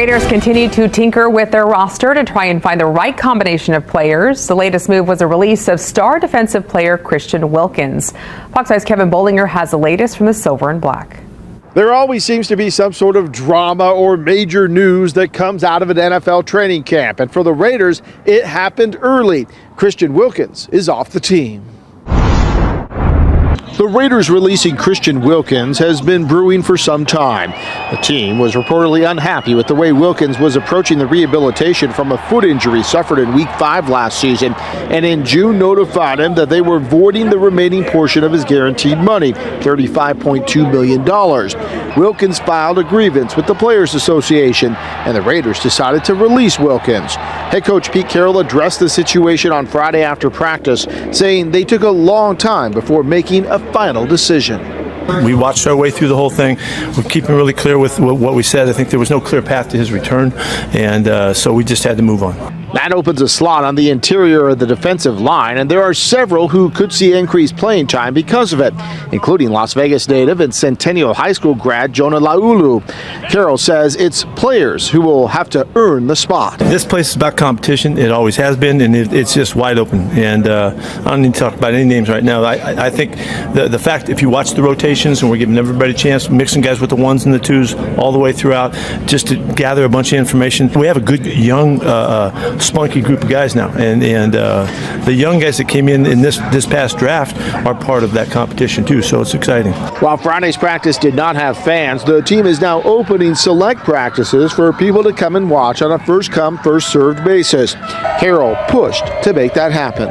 Raiders continue to tinker with their roster to try and find the right combination of players. The latest move was a release of star defensive player Christian Wilkins. Fox 5's Kevin Bollinger has the latest from the Silver and Black. There always seems to be some sort of drama or major news that comes out of an NFL training camp. And for the Raiders, it happened early. Christian Wilkins is off the team. The Raiders releasing Christian Wilkins has been brewing for some time. The team was reportedly unhappy with the way Wilkins was approaching the rehabilitation from a foot injury suffered in Week 5 last season, and in June notified him that they were voiding the remaining portion of his guaranteed money, $35.2 million. Wilkins filed a grievance with the Players Association, and the Raiders decided to release Wilkins. Head coach Pete Carroll addressed the situation on Friday after practice, saying they took a long time before making a final decision. We watched our way through the whole thing. We're keeping really clear with what we said. I think there was no clear path to his return, and so we just had to move on. That opens a slot on the interior of the defensive line, and there are several who could see increased playing time because of it, including Las Vegas native and Centennial High School grad Jonah Laulu. Carroll says it's players who will have to earn the spot. This place is about competition. It always has been, and it's just wide open. And I don't need to talk about any names right now. I think the fact, if you watch the rotations, and we're giving everybody a chance, mixing guys with the ones and the twos all the way throughout, just to gather a bunch of information. We have a good young spunky group of guys now, and the young guys that came in this past draft are part of that competition too, so it's exciting. While Friday's practice did not have fans, the team is now opening select practices for people to come and watch on a first-come, first-served basis. Carroll pushed to make that happen.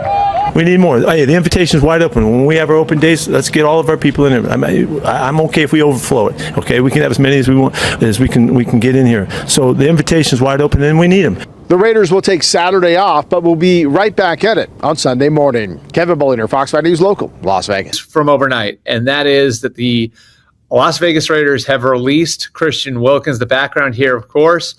We need more. Hey, the invitation's wide open. When we have our open days, let's get all of our people in it. I'm okay if we overflow it. Okay, we can have as many as we want, as we can get in here. So the invitation's wide open, and we need them. The Raiders will take Saturday off, but will be right back at it on Sunday morning. Kevin Bollinger, Fox 5 News Local, Las Vegas. From overnight, and that is that the Las Vegas Raiders have released Christian Wilkins. The background here, of course,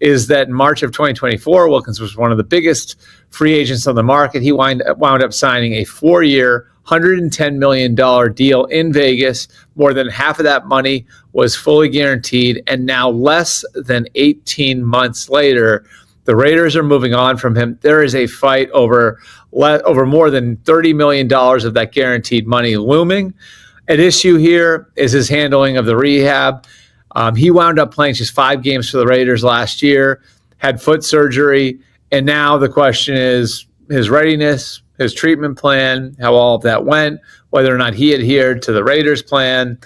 is that in March of 2024, Wilkins was one of the biggest free agents on the market. He wound up signing a 4-year, $110 million deal in Vegas. More than half of that money was fully guaranteed, and now less than 18 months later, the Raiders are moving on from him. There is a fight over more than $30 million of that guaranteed money looming. At issue here is his handling of the rehab. He wound up playing just 5 games for the Raiders last year, had foot surgery, and now the question is his readiness, his treatment plan, how all of that went, whether or not he adhered to the Raiders plan.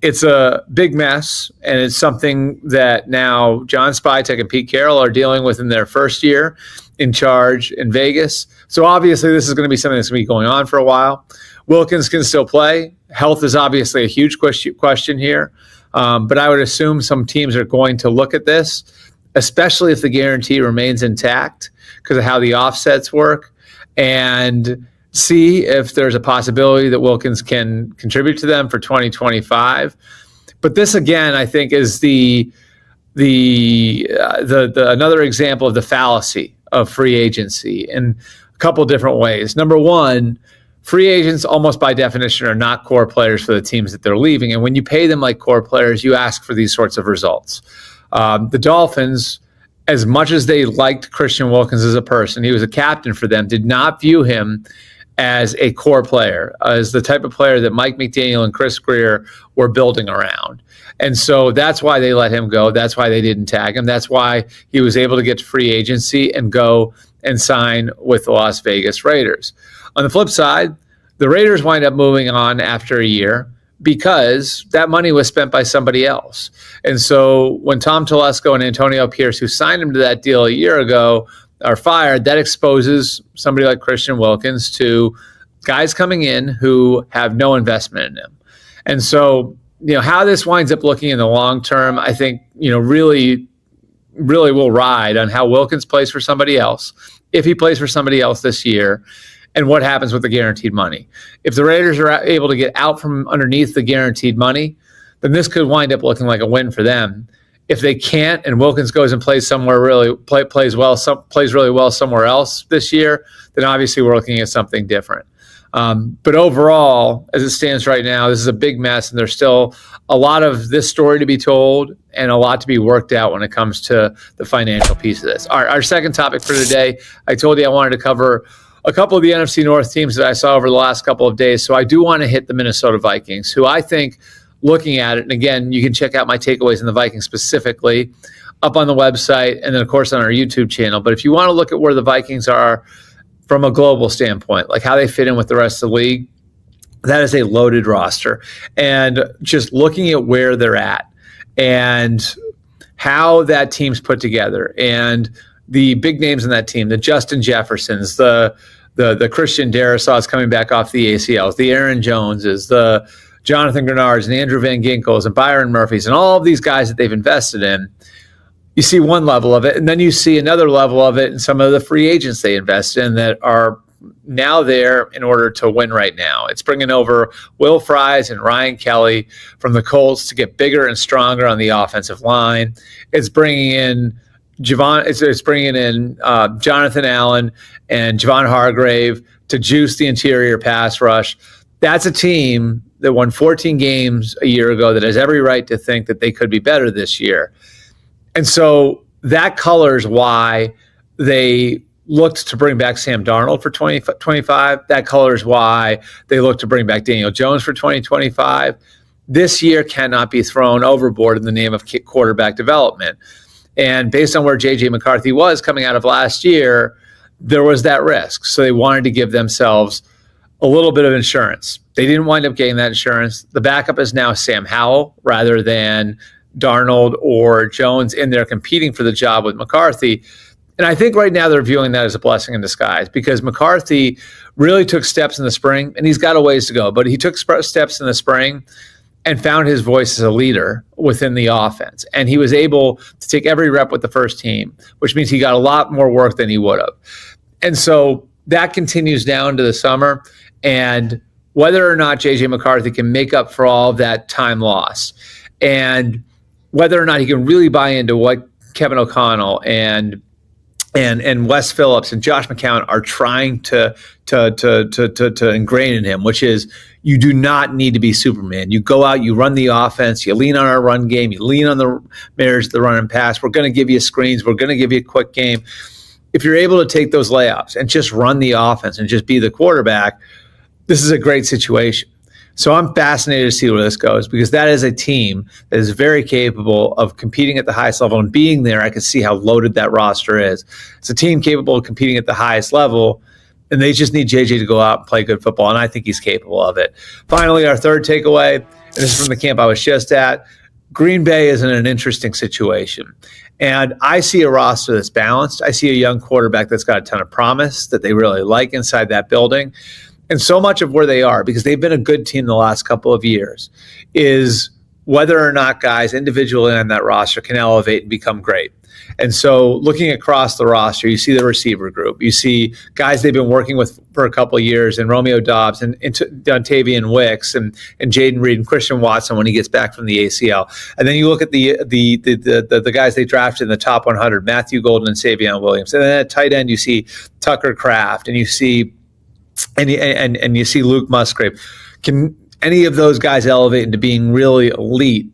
It's a big mess, and it's something that now John Spytek and Pete Carroll are dealing with in their first year in charge in Vegas. So obviously this is going to be something that's going to be going on for a while. Wilkins can still play. Health is obviously a huge question here, but I would assume some teams are going to look at this, especially if the guarantee remains intact because of how the offsets work, and see if there's a possibility that Wilkins can contribute to them for 2025. But this, again, I think is the another example of the fallacy of free agency in a couple different ways. Number one, free agents almost by definition are not core players for the teams that they're leaving. And when you pay them like core players, you ask for these sorts of results. The Dolphins, as much as they liked Christian Wilkins as a person, he was a captain for them, did not view him as a core player, as the type of player that Mike McDaniel and Chris Greer were building around. And so that's why they let him go. That's why they didn't tag him. That's why he was able to get to free agency and go and sign with the Las Vegas Raiders. On the flip side, the Raiders wind up moving on after a year because that money was spent by somebody else. And so when Tom Telesco and Antonio Pierce, who signed him to that deal a year ago, are fired, that exposes somebody like Christian Wilkins to guys coming in who have no investment in him. And so, how this winds up looking in the long term, I think, really will ride on how Wilkins plays for somebody else, if he plays for somebody else this year, and what happens with the guaranteed money. If the Raiders are able to get out from underneath the guaranteed money, then this could wind up looking like a win for them. If they can't, and Wilkins goes and plays plays really well somewhere else this year, then obviously we're looking at something different. But overall, as it stands right now, this is a big mess, and there's still a lot of this story to be told and a lot to be worked out when it comes to the financial piece of this. Our second topic for today, I told you I wanted to cover a couple of the NFC North teams that I saw over the last couple of days. So I do want to hit the Minnesota Vikings, who I think, looking at it, and again, you can check out my takeaways in the Vikings specifically up on the website and then, of course, on our YouTube channel. But if you want to look at where the Vikings are from a global standpoint, like how they fit in with the rest of the league, that is a loaded roster. And just looking at where they're at and how that team's put together and the big names in that team, the Justin Jeffersons, the Christian Darrisaw's coming back off the ACLs, the Aaron Joneses, the Jonathan Grenards and Andrew Van Ginkels and Byron Murphys and all of these guys that they've invested in. You see one level of it, and then you see another level of it in some of the free agents they invest in that are now there in order to win right now. It's bringing over Will Fries and Ryan Kelly from the Colts to get bigger and stronger on the offensive line. It's bringing in Jonathan Allen and Javon Hargrave to juice the interior pass rush. That's a team that won 14 games a year ago that has every right to think that they could be better this year. And so that colors why they looked to bring back Sam Darnold for 2025. That colors why they looked to bring back Daniel Jones for 2025. This year cannot be thrown overboard in the name of quarterback development. And based on where J.J. McCarthy was coming out of last year, there was that risk. So they wanted to give themselves a little bit of insurance. They didn't wind up getting that insurance. The backup is now Sam Howell rather than Darnold or Jones in there competing for the job with McCarthy. And I think right now they're viewing that as a blessing in disguise because McCarthy really took steps in the spring, and he's got a ways to go, but he took steps in the spring and found his voice as a leader within the offense. And he was able to take every rep with the first team, which means he got a lot more work than he would have. And so that continues down to the summer. And whether or not J.J. McCarthy can make up for all of that time lost and whether or not he can really buy into what Kevin O'Connell and Wes Phillips and Josh McCown are trying to ingrain in him, which is you do not need to be Superman. You go out, you run the offense, you lean on our run game, you lean on the marriage of the run and pass. We're going to give you screens. We're going to give you a quick game. If you're able to take those layups and just run the offense and just be the quarterback, this is a great situation. So I'm fascinated to see where this goes because that is a team that is very capable of competing at the highest level, and being there, I can see how loaded that roster is. It's a team capable of competing at the highest level, and they just need JJ to go out and play good football, and I think he's capable of it. Finally, our third takeaway, and this is from the camp I was just at, Green Bay is in an interesting situation. And I see a roster that's balanced. I see a young quarterback that's got a ton of promise that they really like inside that building. And so much of where they are, because they've been a good team the last couple of years, is whether or not guys individually on that roster can elevate and become great. And so looking across the roster, you see the receiver group. You see guys they've been working with for a couple of years, and Romeo Doubs and Dontavian Wicks and Jaden Reed and Christian Watson when he gets back from the ACL. And then you look at the guys they drafted in the top 100, Matthew Golden and Savion Williams. And then at tight end, you see Tucker Kraft, and you see and you see Luke Musgrave. Can any of those guys elevate into being really elite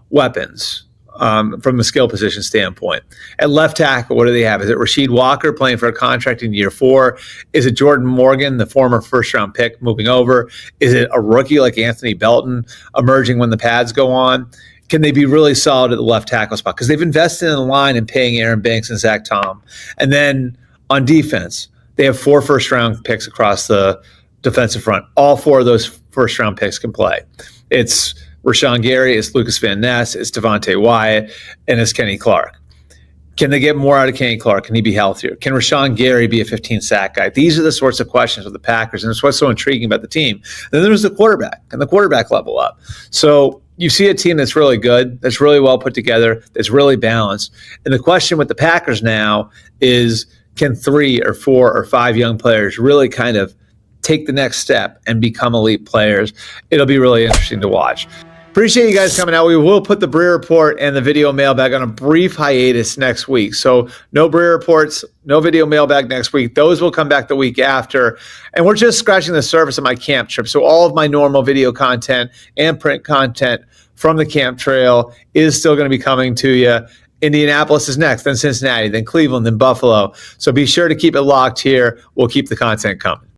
weapons from a skill position standpoint? At left tackle, what do they have? Is it Rasheed Walker playing for a contract in year 4? Is it Jordan Morgan, the former first-round pick, moving over? Is it a rookie like Anthony Belton emerging when the pads go on? Can they be really solid at the left tackle spot? Because they've invested in the line and paying Aaron Banks and Zach Tom. And then on defense, they have 4 first-round picks across the defensive front. All 4 of those first-round picks can play. It's Rashawn Gary, it's Lucas Van Ness, it's Devontae Wyatt, and it's Kenny Clark. Can they get more out of Kenny Clark? Can he be healthier? Can Rashawn Gary be a 15-sack guy? These are the sorts of questions with the Packers, and it's what's so intriguing about the team. Then there's the quarterback. Can the quarterback level up? So you see a team that's really good, that's really well put together, that's really balanced. And the question with the Packers now is, can 3 or 4 or 5 young players really kind of take the next step and become elite players? It'll be really interesting to watch. Appreciate you guys coming out. We will put the Breer Report and the video mailbag on a brief hiatus next week. So no Breer Reports, no video mailbag next week. Those will come back the week after. And we're just scratching the surface of my camp trip. So all of my normal video content and print content from the camp trail is still going to be coming to you. Indianapolis is next, then Cincinnati, then Cleveland, then Buffalo. So be sure to keep it locked here. We'll keep the content coming.